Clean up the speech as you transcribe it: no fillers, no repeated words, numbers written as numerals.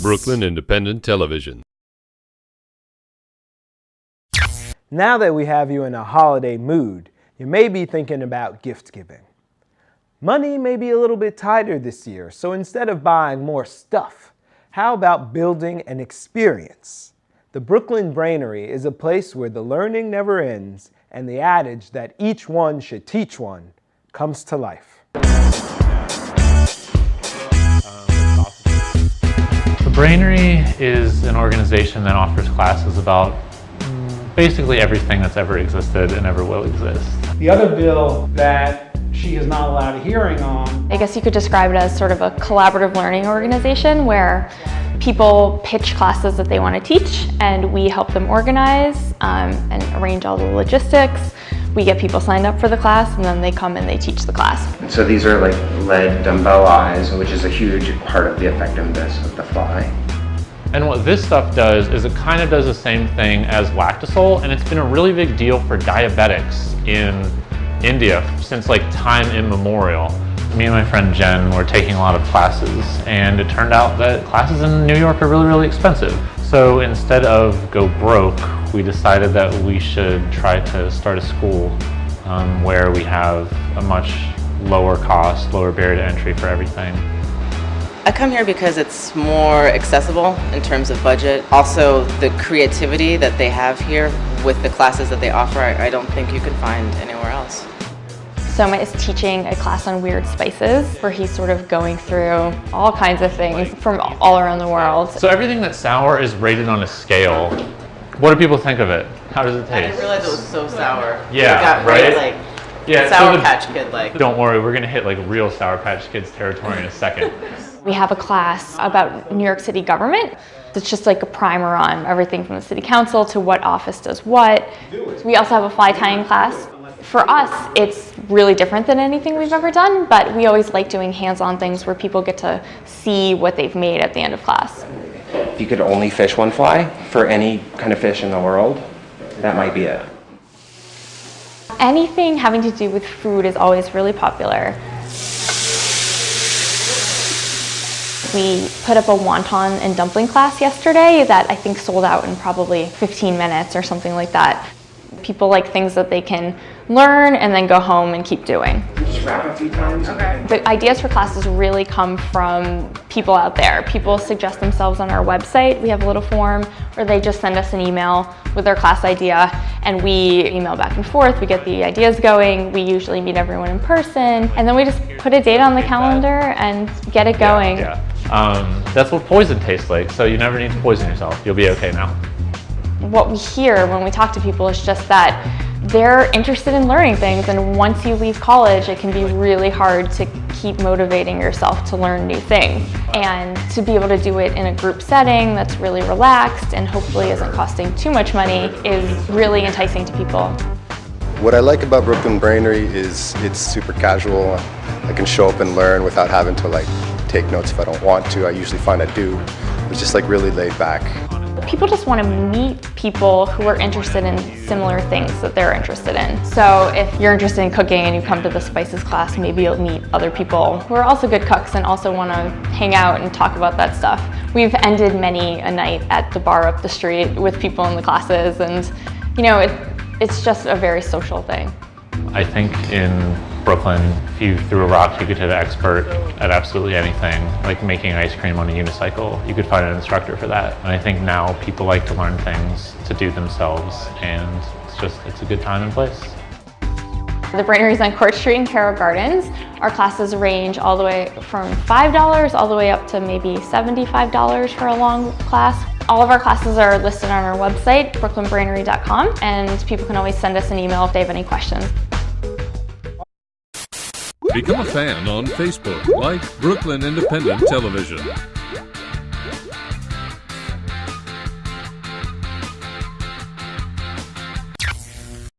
Brooklyn Independent Television. Now that we have you in a holiday mood, you may be thinking about gift giving. Money may be a little bit tighter this year, so instead of buying more stuff, how about building an experience? The Brooklyn Brainery is a place where the learning never ends and the adage that each one should teach one comes to life. The Brainery is an organization that offers classes about basically everything that's ever existed and ever will exist. The other bill that she is not allowed a hearing on. I guess you could describe it as sort of a collaborative learning organization where people pitch classes that they want to teach and we help them organize and arrange all the logistics. We get people signed up for the class and then they come and they teach the class. So these are like lead dumbbell eyes, which is a huge part of the effectiveness of the fly. And what this stuff does is it kind of does the same thing as Lactosol, and it's been a really big deal for diabetics in India since like time immemorial. Me and my friend Jen were taking a lot of classes, and it turned out that classes in New York are really, really expensive. So instead of go broke, we decided that we should try to start a school where we have a much lower cost, lower barrier to entry for everything. I come here because it's more accessible in terms of budget. Also, the creativity that they have here with the classes that they offer, I don't think you can find anywhere else. SOMA is teaching a class on weird spices where he's sort of going through all kinds of things from all around the world. So everything that's sour is rated on a scale. What do people think of it? How does it taste? I didn't realize it was so sour. Yeah, it got right? Like yeah, Sour so Patch Kid like. Don't worry, we're gonna hit like real Sour Patch Kids territory in a second. We have a class about New York City government. It's just like a primer on everything from the city council to what office does what. We also have a fly tying class. For us, it's really different than anything we've ever done, but we always like doing hands-on things where people get to see what they've made at the end of class. If you could only fish one fly for any kind of fish in the world, that might be it. Anything having to do with food is always really popular. We put up a wonton and dumpling class yesterday that I think sold out in probably 15 minutes or something like that. People like things that they can learn and then go home and keep doing. Just wrap a few times. Okay. The ideas for classes really come from people out there. People suggest themselves on our website. We have a little form where they just send us an email with their class idea and we email back and forth. We get the ideas going. We usually meet everyone in person and then we just put a date on the calendar and get it going. Yeah. That's what poison tastes like, so you never need to poison yourself. You'll be okay now. What we hear when we talk to people is just that they're interested in learning things, and once you leave college it can be really hard to keep motivating yourself to learn new things. And to be able to do it in a group setting that's really relaxed and hopefully isn't costing too much money is really enticing to people. What I like about Brooklyn Brainery is it's super casual. I can show up and learn without having to like take notes if I don't want to. I usually find I do. It's just like really laid back. People just want to meet people who are interested in similar things that they're interested in. So if you're interested in cooking and you come to the spices class, maybe you'll meet other people who are also good cooks and also want to hang out and talk about that stuff. We've ended many a night at the bar up the street with people in the classes, and you know, it's just a very social thing. I think in Brooklyn, if you threw a rock, you could hit an expert at absolutely anything, like making ice cream on a unicycle. You could find an instructor for that. And I think now people like to learn things to do themselves, and it's a good time and place. The Brainery is on Court Street in Carroll Gardens. Our classes range all the way from $5 all the way up to maybe $75 for a long class. All of our classes are listed on our website, brooklynbrainery.com, and people can always send us an email if they have any questions. Become a fan on Facebook, like Brooklyn Independent Television.